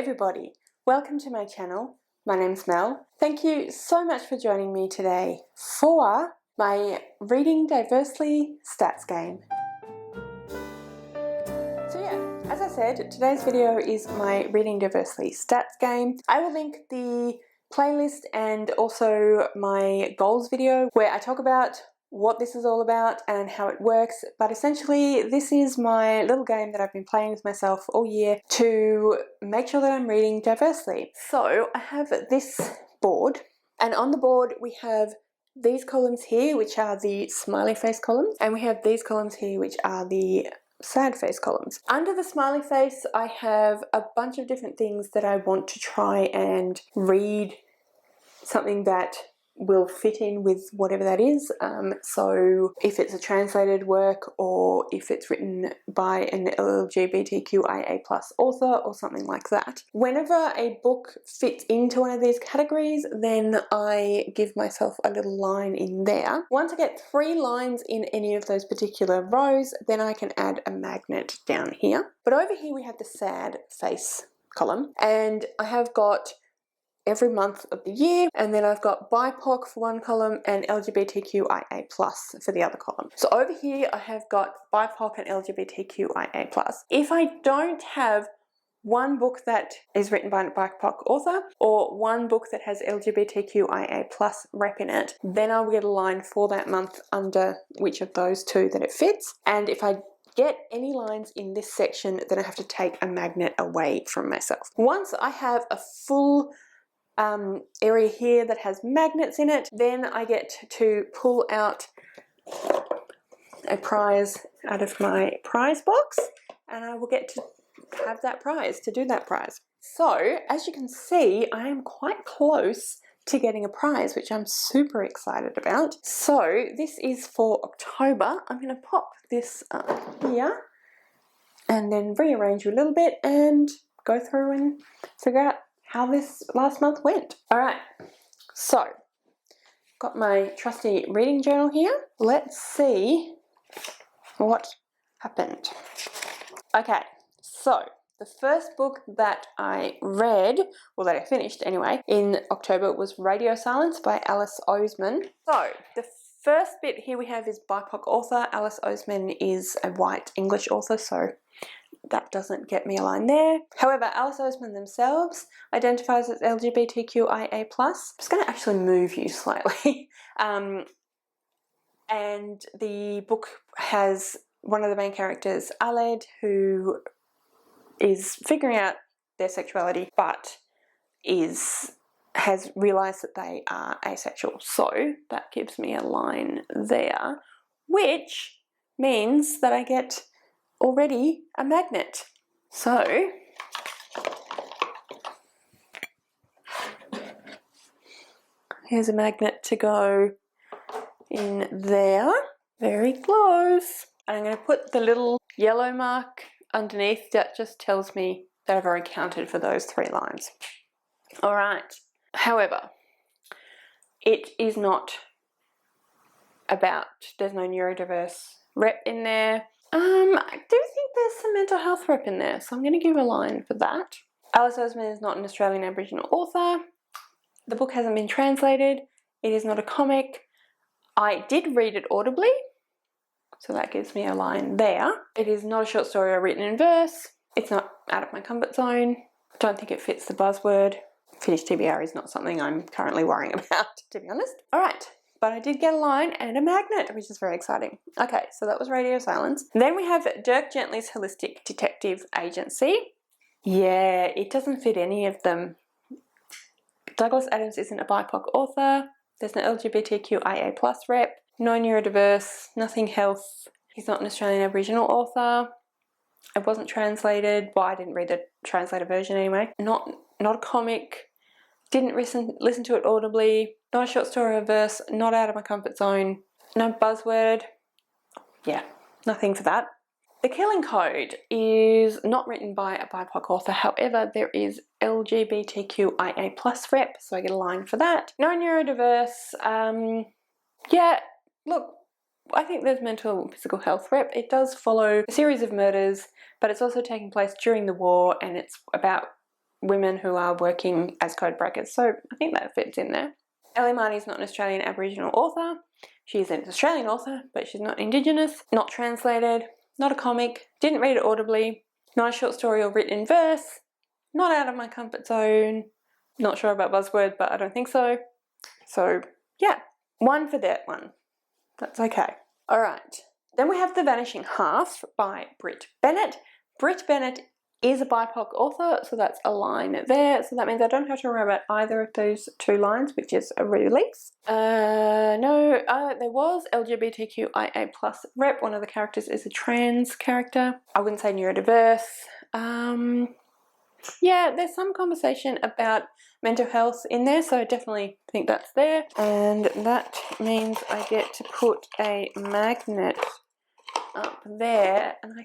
everybody, welcome to my channel. My name's Mel. Thank you so much for joining me today for my Reading Diversely stats game. So yeah, as I said, today's video is my Reading Diversely stats game. I will link the playlist and also my goals video where I talk about what this is all about and how it works, but essentially this is my little game that I've been playing with myself all year to make sure that I'm reading diversely. So I have this board, and on the board we have these columns here, which are the smiley face columns, and we have these columns here, which are the sad face columns. Under the smiley face I have a bunch of different things that I want to try and read, something that will fit in with whatever that is. So if it's a translated work or if it's written by an LGBTQIA+ author or something like that. Whenever a book fits into one of these categories, then I give myself a little line in there. Once I get 3 lines in any of those particular rows, then I can add a magnet down here. But over here we have the sad face column, and I have got every month of the year, and then I've got BIPOC for one column and LGBTQIA+ for the other column. So over here I have got BIPOC and LGBTQIA+. If I don't have one book that is written by a BIPOC author or one book that has LGBTQIA+ rep in it, then I'll get a line for that month under which of those two that it fits. And if I get any lines in this section, then I have to take a magnet away from myself. Once I have a full area here that has magnets in it, then I get to pull out a prize out of my prize box, and I will get to have that prize, to do that prize. So as you can see, I am quite close to getting a prize, which I'm super excited about. So this is for October. I'm going to pop this up here and then rearrange you a little bit and go through and figure out how this last month went. Alright, so got my trusty reading journal here. Let's see what happened. Okay, so the first book that I read, or that I finished anyway, in October was Radio Silence by Alice Oseman. So the first bit here we have is BIPOC author. Alice Oseman is a white English author, so that doesn't get me a line there. However, Alice Oseman themselves identifies as LGBTQIA+. I'm just going to actually move you slightly. And the book has one of the main characters, Aled, who is figuring out their sexuality, but has realised that they are asexual. So that gives me a line there, which means that I get already a magnet. So here's a magnet to go in there, very close. And I'm going to put the little yellow mark underneath that just tells me that I've already counted for those 3 lines. All right. However, it is not about, there's no neurodiverse rep in there. I do think there's some mental health rep in there, so I'm going to give a line for that. Alice Oseman is not an Australian Aboriginal author. The book hasn't been translated. It is not a comic. I did read it audibly, so that gives me a line there. It is not a short story or written in verse. It's not out of my comfort zone. Don't think it fits the buzzword. Finished TBR is not something I'm currently worrying about, to be honest. All right. But I did get a line and a magnet, which is very exciting. Okay, so that was Radio Silence. Then we have Dirk Gently's Holistic Detective Agency. Yeah, it doesn't fit any of them. Douglas Adams isn't a BIPOC author. There's an LGBTQIA+ rep. No neurodiverse, nothing health. He's not an Australian Aboriginal author. It wasn't translated. Well, I didn't read the translated version anyway. Not a comic. Didn't listen to it audibly. Not a short story or verse. Not out of my comfort zone. No buzzword. Yeah, nothing for that. The Killing Code is not written by a BIPOC author. However, there is LGBTQIA+ rep, so I get a line for that. No neurodiverse. Yeah, look, I think there's mental and physical health rep. It does follow a series of murders, but it's also taking place during the war, and it's about women who are working as code breakers, so I think that fits in there. Ellie Marty's not an Australian Aboriginal author. She's an Australian author, but she's not Indigenous, not translated, not a comic, didn't read it audibly, not a short story or written in verse, not out of my comfort zone, not sure about buzzword, but I don't think so. So yeah, 1 for that one. That's okay. All right. Then we have The Vanishing Half by Brit Bennett. Brit Bennett is a BIPOC author, so that's a line there. So that means I don't have to worry about either of those 2 lines, which is a release. There was LGBTQIA+ rep. One of the characters is a trans character. I wouldn't say neurodiverse. Yeah, there's some conversation about mental health in there, so I definitely think that's there. And that means I get to put a magnet up there, and I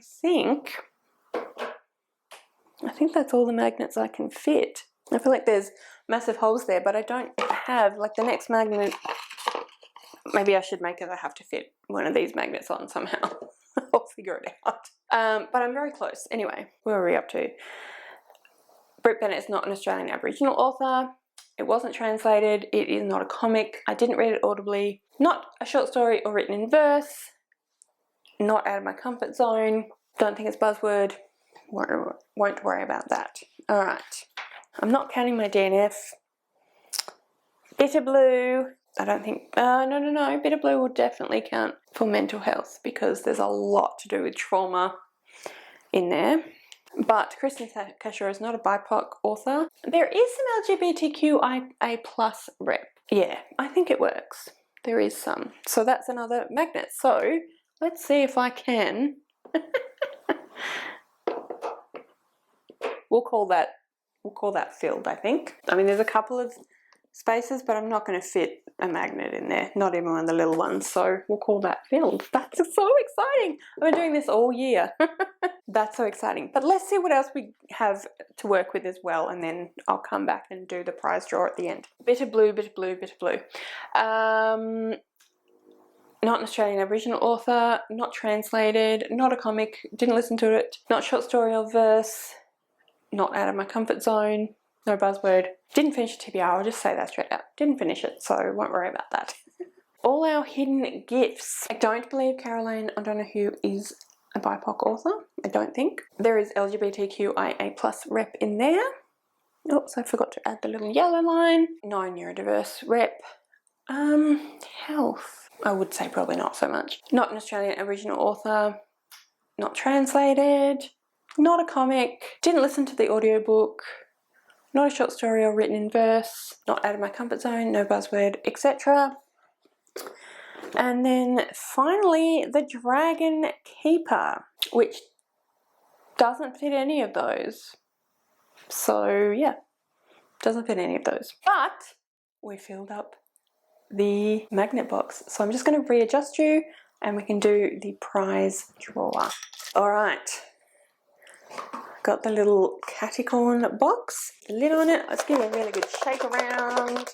think that's all the magnets I can fit. I feel like there's massive holes there, but I don't have, like, the next magnet. Maybe I should make it I have to fit one of these magnets on somehow. I'll figure it out. But I'm very close. Anyway, where are we up to? Brit Bennett is not an Australian Aboriginal author. It wasn't translated. It is not a comic. I didn't read it audibly. Not a short story or written in verse. Not out of my comfort zone. Don't think it's buzzword. Won't worry about that. Alright. I'm not counting my DNF. Bitter Blue. I don't think... No. Bitter Blue will definitely count for mental health because there's a lot to do with trauma in there. But Kristen Cashore is not a BIPOC author. There is some LGBTQIA+ rep. Yeah, I think it works. There is some. So that's another magnet. So let's see if I can. We'll call that filled, I think. I mean, there's a couple of spaces, but I'm not going to fit a magnet in there. Not even one of the little ones. So we'll call that filled. That's so exciting. I've been doing this all year. That's so exciting. But let's see what else we have to work with as well, and then I'll come back and do the prize draw at the end. Bitter Blue, Bitter Blue, Bitter Blue. Not an Australian Aboriginal author, not translated, not a comic, didn't listen to it, not short story or verse, not out of my comfort zone, no buzzword. Didn't finish TBR, I'll just say that straight out. Didn't finish it, so won't worry about that. All Our Hidden Gifts. I don't believe Caroline O'Donoghue is a BIPOC author, I don't think. There is LGBTQIA+ rep in there. Oops, I forgot to add the little yellow line. No neurodiverse rep. Health. I would say probably not so much. Not an Australian Aboriginal author. Not translated. Not a comic. Didn't listen to the audiobook. Not a short story or written in verse. Not out of my comfort zone. No buzzword, etc. And then finally, The Dragon Keeper, which doesn't fit any of those. So yeah, doesn't fit any of those. But we filled up the magnet box. So I'm just going to readjust you and we can do the prize draw. All right. Got the little catty-corn box, the lid on it. Let's give it a really good shake around.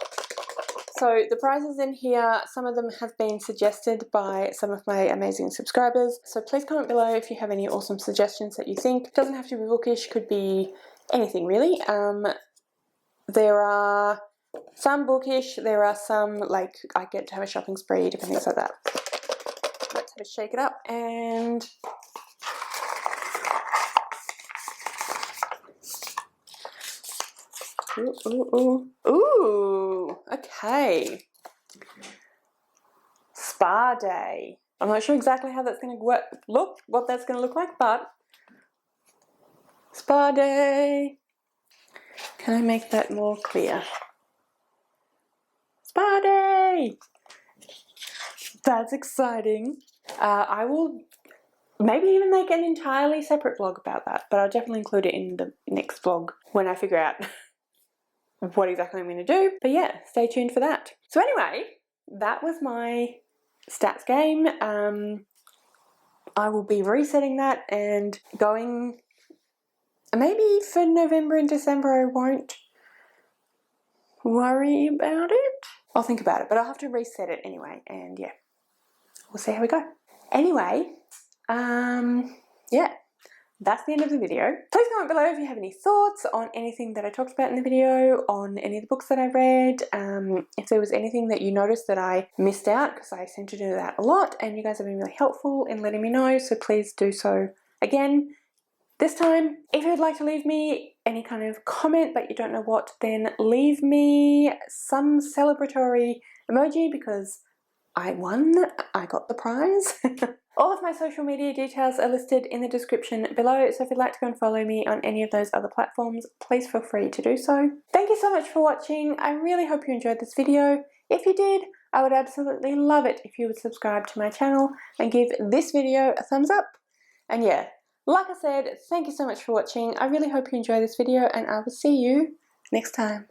So the prizes in here, some of them have been suggested by some of my amazing subscribers. So please comment below if you have any awesome suggestions that you think. It doesn't have to be bookish, could be anything really. There are some bookish, there are some like I get to have a shopping spree, different things like that. Let's have a shake it up and Ooh, okay. Spa Day. I'm not sure exactly how that's going to what that's going to look like, but Spa Day. Can I make that more clear? Spa Day. That's exciting. I will maybe even make an entirely separate vlog about that, but I'll definitely include it in the next vlog when I figure out what exactly I'm going to do. But yeah, stay tuned for that. So anyway, that was my stats game. I will be resetting that and going, maybe for November and December I won't worry about it. I'll think about it, but I'll have to reset it anyway, and yeah, we'll see how we go. Anyway, yeah, that's the end of the video. Please comment below if you have any thoughts on anything that I talked about in the video, on any of the books that I read, if there was anything that you noticed that I missed out, because I seem to do that a lot and you guys have been really helpful in letting me know, so please do so again. This time, if you'd like to leave me any kind of comment but you don't know what, then leave me some celebratory emoji because I won, I got the prize. All of my social media details are listed in the description below, so if you'd like to go and follow me on any of those other platforms, please feel free to do so. Thank you so much for watching. I really hope you enjoyed this video. If you did, I would absolutely love it if you would subscribe to my channel and give this video a thumbs up. And yeah, like I said, thank you so much for watching. I really hope you enjoy this video and I will see you next time.